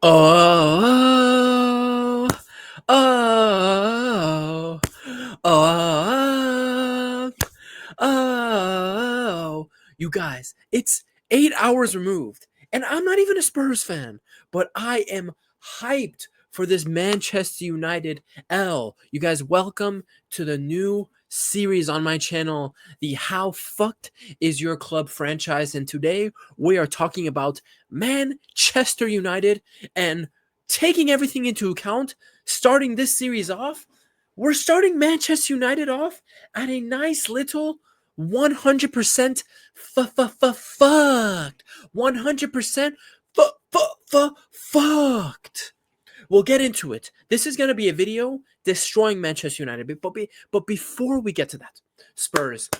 Oh, oh, oh, oh. You guys, it's 8 hours removed, and I'm not even a Spurs fan, but I am hyped for this Manchester United L. You guys, welcome to the new series on my channel, the How Fucked Is Your Club franchise, and today we are talking about Manchester United. And taking everything into account, starting this series off, we're starting Manchester United off at a nice little 100% fucked. 100% fucked. We'll get into it. This is going to be a video destroying Manchester United. But before we get to that, Spurs,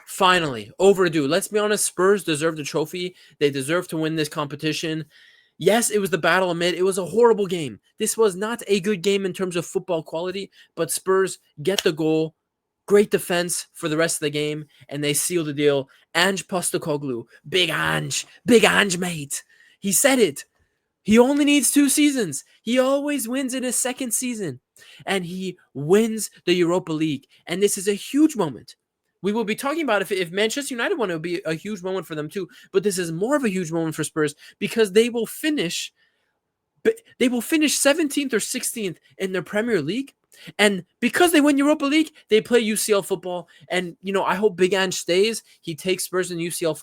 finally, overdue. Let's be honest, Spurs deserve the trophy. They deserve to win this competition. Yes, it was the battle amid. It was a horrible game. This was not a good game in terms of football quality, but Spurs get the goal. Great defense for the rest of the game, and they seal the deal. Ange Postecoglou, Big Ange, mate. He said it. He only needs 2 seasons. He always wins in his second season, and he wins the Europa League. And this is a huge moment. We will be talking about if Manchester United won, it would be a huge moment for them too. But this is more of a huge moment for Spurs because they will finish 17th or 16th in their Premier League. And because they win Europa League, they play UCL football. And, I hope Big Ange stays. He takes Spurs in UCL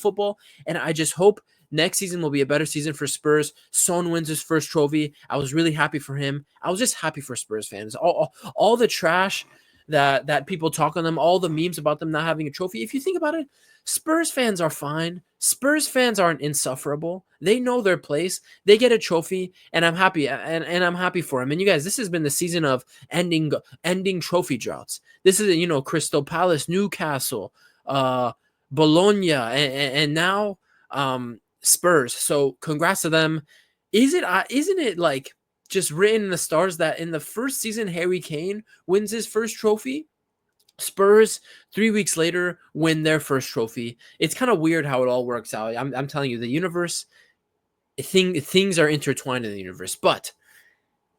football. And I just hope next season will be a better season for Spurs. Son wins his first trophy. I was really happy for him. I was just happy for Spurs fans. All the trash that people talk on them, all the memes about them not having a trophy. If you think about it, Spurs fans are fine. Spurs fans aren't insufferable. They know their place. They get a trophy, and I'm happy. And I'm happy for them. And you guys, this has been the season of ending trophy droughts. This is Crystal Palace, Newcastle, Bologna, and now Spurs. So congrats to them. Isn't it like just written in the stars that in the first season Harry Kane wins his first trophy? Spurs 3 weeks later win their first trophy. It's kind of weird how it all works out. I'm telling you, the universe, things are intertwined in the universe. But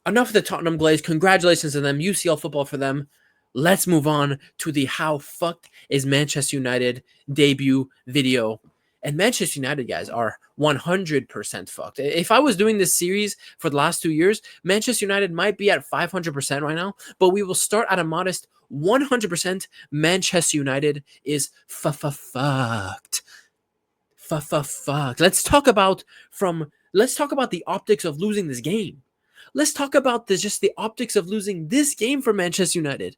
enough of the Tottenham Glaze. Congratulations to them. UCL football for them. Let's move on to the How Fucked Is Manchester United debut video. And Manchester United, guys, are 100% fucked. If I was doing this series for the last 2 years, Manchester United might be at 500% right now, but we will start at a modest 100%. Manchester United is fucked. Fucked. Let's talk about the optics of losing this game. Let's talk about just the optics of losing this game for Manchester United.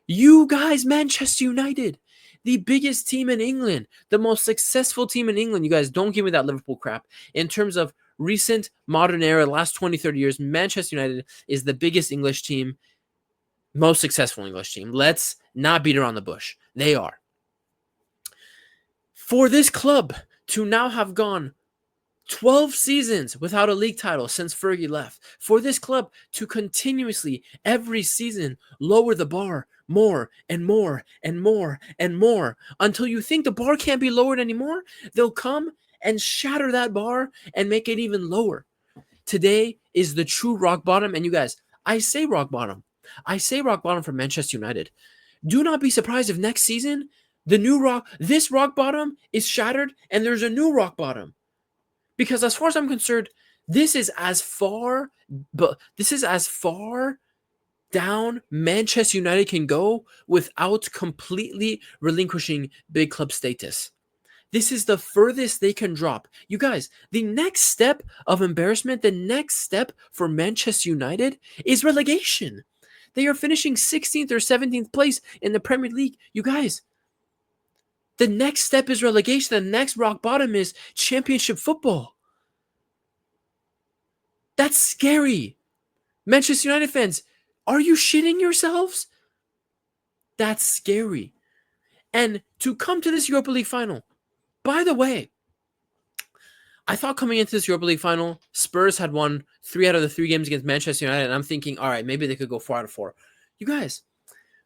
You guys, Manchester United, the biggest team in England, the most successful team in England. You guys, don't give me that Liverpool crap. In terms of recent modern era, last 20, 30 years, Manchester United is the biggest English team, most successful English team. Let's not beat around the bush. They are. For this club to now have gone 12 seasons without a league title since Fergie left, for this club to continuously, every season, lower the bar more and more and more and more until you think the bar can't be lowered anymore, they'll come and shatter that bar and make it even lower. Today is the true rock bottom. And you guys, I say rock bottom. I say rock bottom for Manchester United. Do not be surprised if next season this rock bottom is shattered and there's a new rock bottom. Because as far as I'm concerned, this is as far down Manchester United can go without completely relinquishing big club status. This is the furthest they can drop. You guys, the next step of embarrassment, the next step for Manchester United is relegation. They are finishing 16th or 17th place in the Premier League. You guys, the next step is relegation. The next rock bottom is championship football. That's scary. Manchester United fans, are you shitting yourselves? That's scary. And to come to this Europa League final, by the way, I thought coming into this Europa League final, Spurs had won 3 out of the 3 games against Manchester United, and I'm thinking, all right, maybe they could go 4 out of 4. You guys,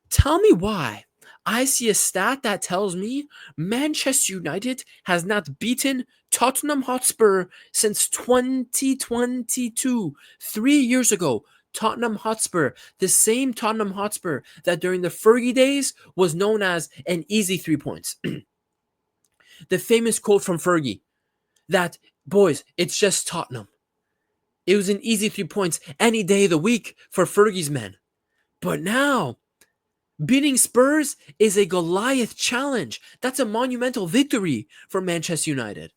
tell me why I see a stat that tells me Manchester United has not beaten Tottenham Hotspur since 2022. 3 years ago, Tottenham Hotspur, the same Tottenham Hotspur that during the Fergie days was known as an easy 3 points. The famous quote from Fergie that, boys, it's just Tottenham. It was an easy 3 points any day of the week for Fergie's men. But now, beating Spurs is a Goliath challenge. That's a monumental victory for Manchester United.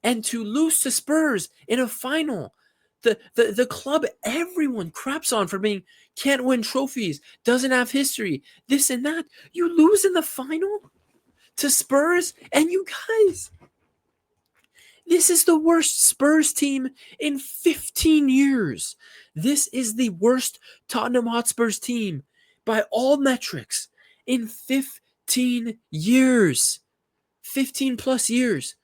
And to lose to Spurs in a final, the club everyone craps on for being can't win trophies, doesn't have history, this and that. You lose in the final to Spurs, and you guys, this is the worst Spurs team in 15 years. This is the worst Tottenham Hotspurs team by all metrics in 15 years. 15 plus years.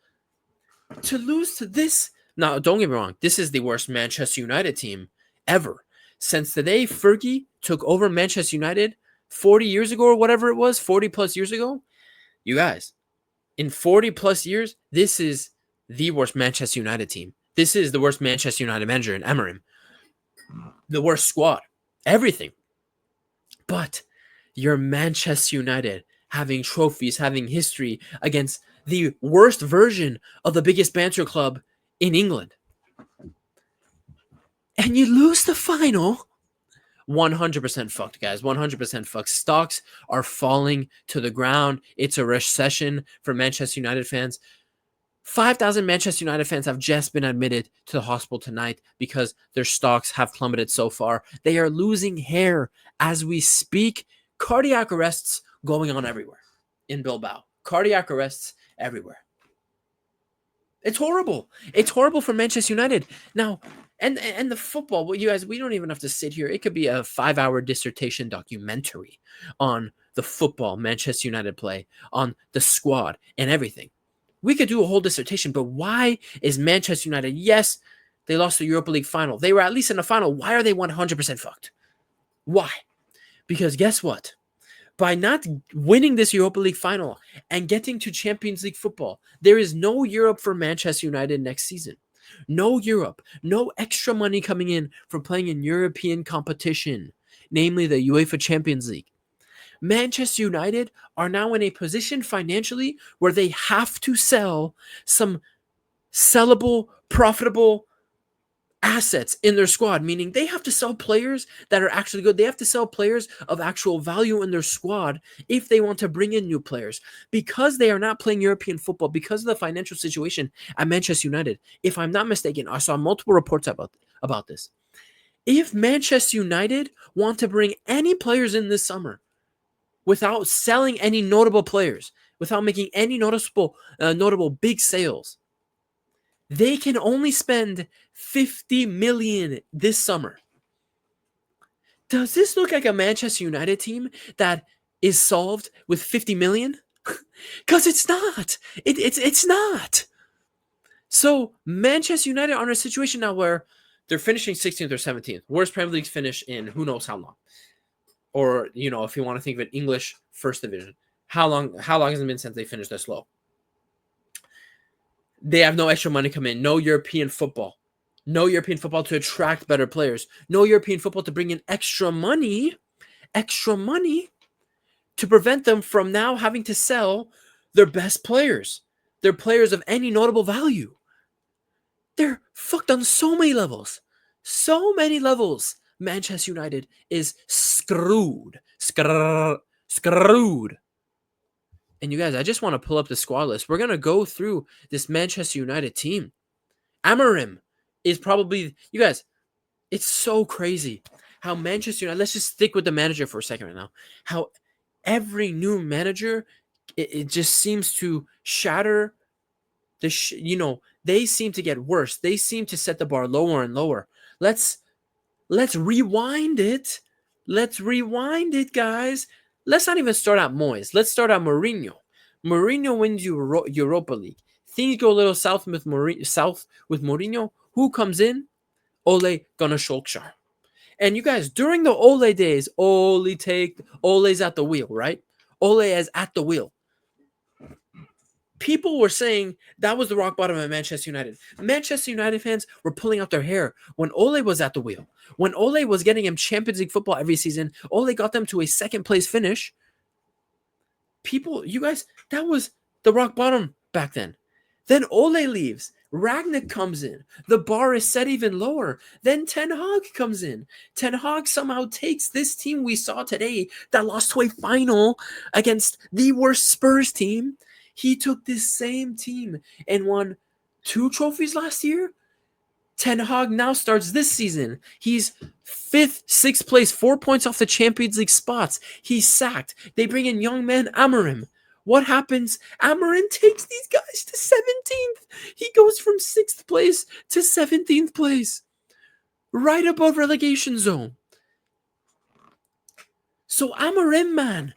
To lose to this, now don't get me wrong, this is the worst Manchester United team ever. Since the day Fergie took over Manchester United 40 years ago or whatever it was, 40 plus years ago, you guys, in 40 plus years, this is the worst Manchester United team. This is the worst Manchester United manager in Emery. The worst squad. Everything. But you're Manchester United having trophies, having history against the worst version of the biggest banter club in England. And you lose the final. 100% fucked, guys. 100% fucked. Stocks are falling to the ground. It's a recession for Manchester United fans. 5,000 Manchester United fans have just been admitted to the hospital tonight because their stocks have plummeted so far. They are losing hair as we speak. Cardiac arrests going on everywhere in Bilbao. Cardiac arrests everywhere. It's horrible. It's horrible for Manchester United. Now, and the football, well, you guys, we don't even have to sit here. It could be a 5-hour dissertation documentary on the football Manchester United play, on the squad and everything. We could do a whole dissertation, but why is Manchester United, yes, they lost the Europa League final. They were at least in the final. Why are they 100% fucked? Why? Because guess what? By not winning this Europa League final and getting to Champions League football, there is no Europe for Manchester United next season. No Europe. No extra money coming in for playing in European competition, namely the UEFA Champions League. Manchester United are now in a position financially where they have to sell some sellable, profitable assets in their squad, meaning they have to sell players that are actually good. They have to sell players of actual value in their squad if they want to bring in new players. Because they are not playing European football, because of the financial situation at Manchester United, if I'm not mistaken, I saw multiple reports about this. If Manchester United want to bring any players in this summer, without selling any notable players, without making any notable big sales, they can only spend 50 million this summer. Does this look like a Manchester United team that is solved with 50 million? Because it's not. It's not. So Manchester United are in a situation now where they're finishing 16th or 17th. Worst Premier League finish in who knows how long. Or, you know, if you want to think of an English first division, how long has it been since they finished this low? They have no extra money come in, no European football to attract better players, no European football to bring in extra money to prevent them from now having to sell their best players, their players of any notable value. They're fucked on so many levels. Manchester United is screwed. Screwed. And you guys, I just want to pull up the squad list. We're going to go through this Manchester United team. Amorim is probably, you guys, it's so crazy how Manchester United, let's just stick with the manager for a second right now, how every new manager, it just seems to shatter they seem to get worse. They seem to set the bar lower and lower. Let's rewind it. Let's rewind it, guys. Let's not even start at Moyes. Let's start at Mourinho. Mourinho wins Europa League. Things go a little south with Mourinho. Who comes in? Ole Gunnar Solskjaer. And you guys, during the Ole days, Ole's at the wheel, right? Ole is at the wheel. People were saying that was the rock bottom of Manchester United. Manchester United fans were pulling out their hair when Ole was at the wheel. When Ole was getting him Champions League football every season, Ole got them to a second place finish. People, you guys, that was the rock bottom back then. Then Ole leaves. Ragnick comes in. The bar is set even lower. Then Ten Hag comes in. Ten Hag somehow takes this team we saw today that lost to a final against the worst Spurs team. He took this same team and won 2 trophies last year. Ten Hag now starts this season. He's 5th, 6th place, 4 points off the Champions League spots. He's sacked. They bring in young man Amorim. What happens? Amorim takes these guys to 17th. He goes from 6th place to 17th place. Right above relegation zone. So Amorim, man,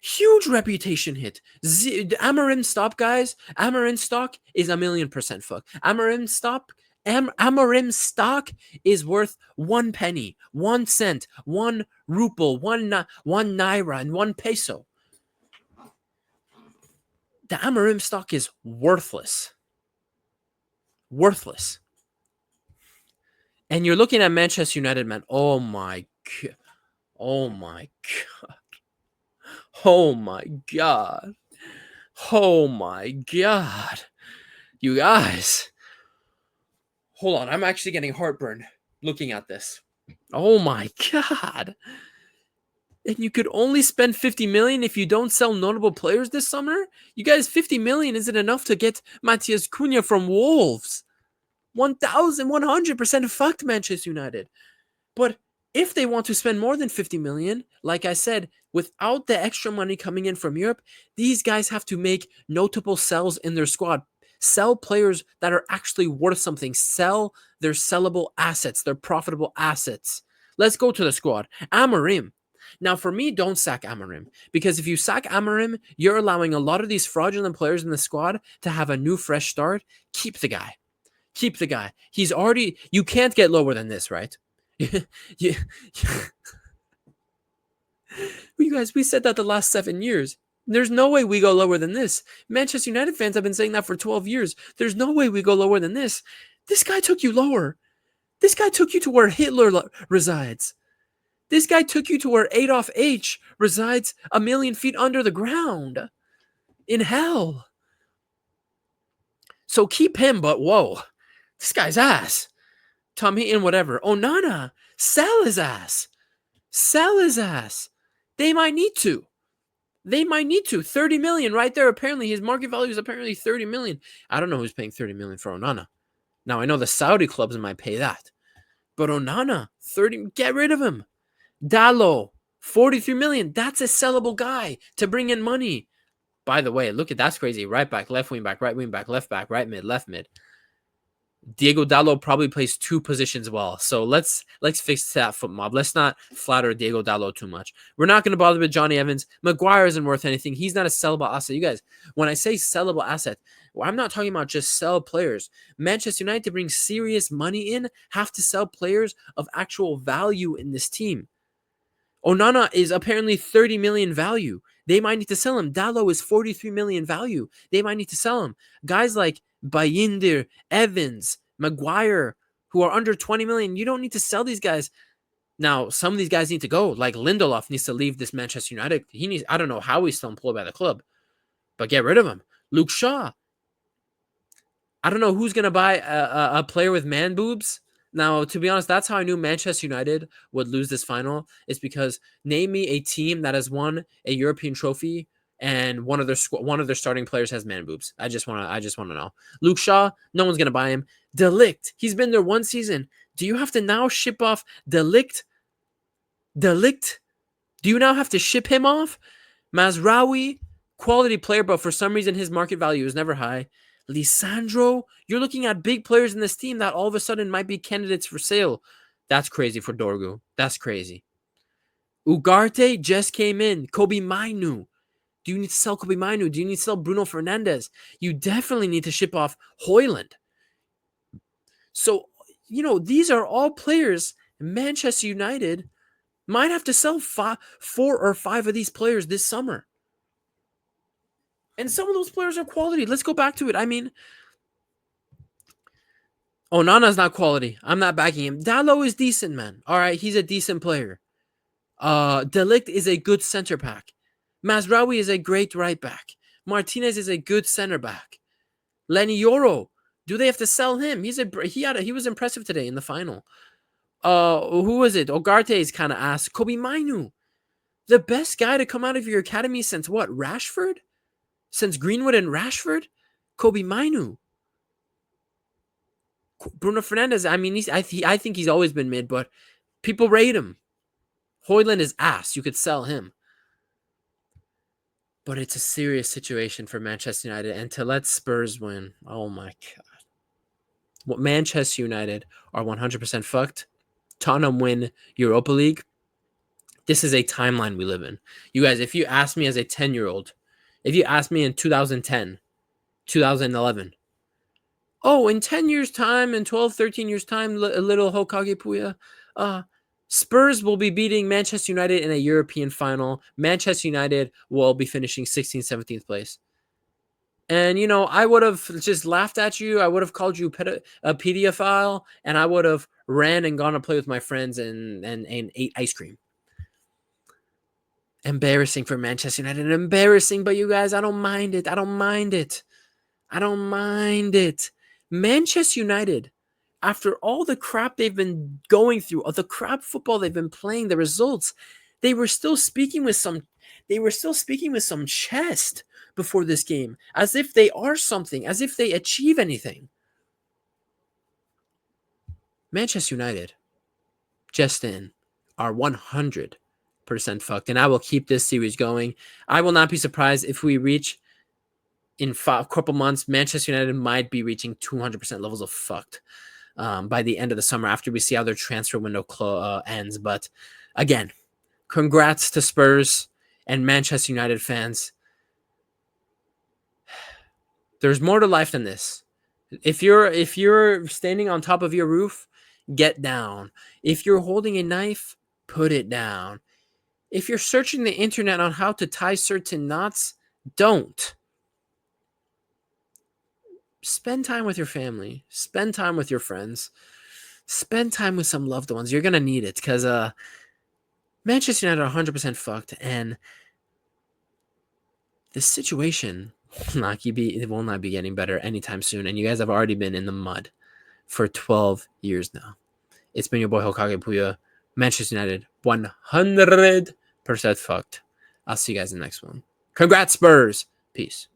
huge reputation hit. Amorim stop, guys. Amorim stock is 1,000,000% fuck. Amorim stock is worth 1 penny, 1 cent, 1 ruble, 1 naira, and 1 peso. The Amorim stock is worthless. Worthless. And you're looking at Manchester United, man. Oh my God. Oh my God. Oh my God. Oh my God. You guys. Hold on. I'm actually getting heartburn looking at this. Oh my God. And you could only spend 50 million if you don't sell notable players this summer? You guys, 50 million isn't enough to get Matheus Cunha from Wolves. 1,100% fucked Manchester United. But if they want to spend more than 50 million, like I said, without the extra money coming in from Europe, these guys have to make notable sells in their squad. Sell players that are actually worth something. Sell their sellable assets, their profitable assets. Let's go to the squad. Amorim. Now, for me, don't sack Amorim. Because if you sack Amorim, you're allowing a lot of these fraudulent players in the squad to have a new, fresh start. Keep the guy. Keep the guy. He's already... You can't get lower than this, right? You guys, we said that the last 7 years. There's no way we go lower than this. Manchester United fans have been saying that for 12 years. There's no way we go lower than this. This guy took you lower. This guy took you to where Hitler resides. This guy took you to where Adolf H resides 1,000,000 feet under the ground. In hell. So keep him, but whoa. This guy's ass. Tom Heaton, whatever. Onana, sell his ass. Sell his ass. They might need to. 30 million right there. Apparently, his market value is apparently 30 million. I don't know who's paying 30 million for Onana. Now, I know the Saudi clubs might pay that. But Onana, 30, get rid of him. Dalot, 43 million. That's a sellable guy to bring in money. By the way, look at that's crazy. Right back, left wing back, right wing back, left back, right mid, left mid. Diego Dalot probably plays 2 positions well. So let's fix that foot mob. Let's not flatter Diego Dalot too much. We're not going to bother with Johnny Evans. Maguire isn't worth anything. He's not a sellable asset. You guys, when I say sellable asset, well, I'm not talking about just sell players. Manchester United, to bring serious money in, have to sell players of actual value in this team. Onana is apparently 30 million value. They might need to sell him. Dalot is 43 million value. They might need to sell him. Guys like Bayindir, Evans, Maguire, who are under 20 million, you don't need to sell these guys. Now, some of these guys need to go. Like Lindelof needs to leave this Manchester United. I don't know how he's still employed by the club, but get rid of him. Luke Shaw. I don't know who's going to buy a player with man boobs. Now, to be honest, that's how I knew Manchester United would lose this final. It's because name me a team that has won a European trophy and one of their starting players has man boobs. I just want to know. Luke Shaw, no one's gonna buy him. De Ligt, he's been there 1 season. Do you have to now ship off De Ligt? De Ligt? Do you now have to ship him off? Mazraoui, quality player, but for some reason his market value is never high. Lisandro, you're looking at big players in this team that all of a sudden might be candidates for sale. That's crazy for Dorgu. That's crazy. Ugarte just came in. Kobe Mainu. Do you need to sell Kobe Mainu? Do you need to sell Bruno Fernandes? You definitely need to ship off Højlund. So, these are all players Manchester United might have to sell 4 or 5 of these players this summer. And some of those players are quality. Let's go back to it. I mean, Onana's not quality. I'm not backing him. Dalot is decent, man. All right, he's a decent player. De Ligt is a good center back. Mazraoui is a great right back. Martinez is a good center back. Lenny Yoro, do they have to sell him? He was impressive today in the final. Who was it? Ugarte is kind of ass. Kobe Mainu, the best guy to come out of your academy since what? Rashford? Since Greenwood and Rashford? Kobe Mainu. Bruno Fernandes, I mean, I think he's always been mid, but people rate him. Højlund is ass. You could sell him. But it's a serious situation for Manchester United. And to let Spurs win, oh my God. What Manchester United are 100% fucked. Tottenham win Europa League. This is a timeline we live in. You guys, if you ask me as a 10-year-old, if you ask me in 2010, 2011, oh, in 10 years' time, in 12, 13 years' time, a little Hokage Puya, Spurs will be beating Manchester United in a European final. Manchester United will be finishing 16th, 17th place. And, you know, I would have just laughed at you. I would have called you a pedophile, and I would have ran and gone to play with my friends and ate ice cream. Embarrassing for Manchester United. Embarrassing, but you guys, I don't mind it. I don't mind it. I don't mind it. Manchester United, after all the crap they've been going through, all the crap football they've been playing, the results, they were still speaking with some chest before this game, as if they are something, as if they achieve anything. Manchester United, just in, are 100% fucked, and I will keep this series going. I will not be surprised if we reach, in a couple months, Manchester United might be reaching 200% levels of fucked by the end of the summer after we see how their transfer window ends. But again, congrats to Spurs and Manchester United fans. There's more to life than this. If you're standing on top of your roof, get down. If you're holding a knife, put it down. If you're searching the internet on how to tie certain knots, don't. Spend time with your family. Spend time with your friends. Spend time with some loved ones. You're going to need it because Manchester United are 100% fucked, and the situation it will not be getting better anytime soon, and you guys have already been in the mud for 12 years now. It's been your boy Hokage Puya. Manchester United 100% fucked. I'll see you guys in the next one. Congrats, Spurs. Peace.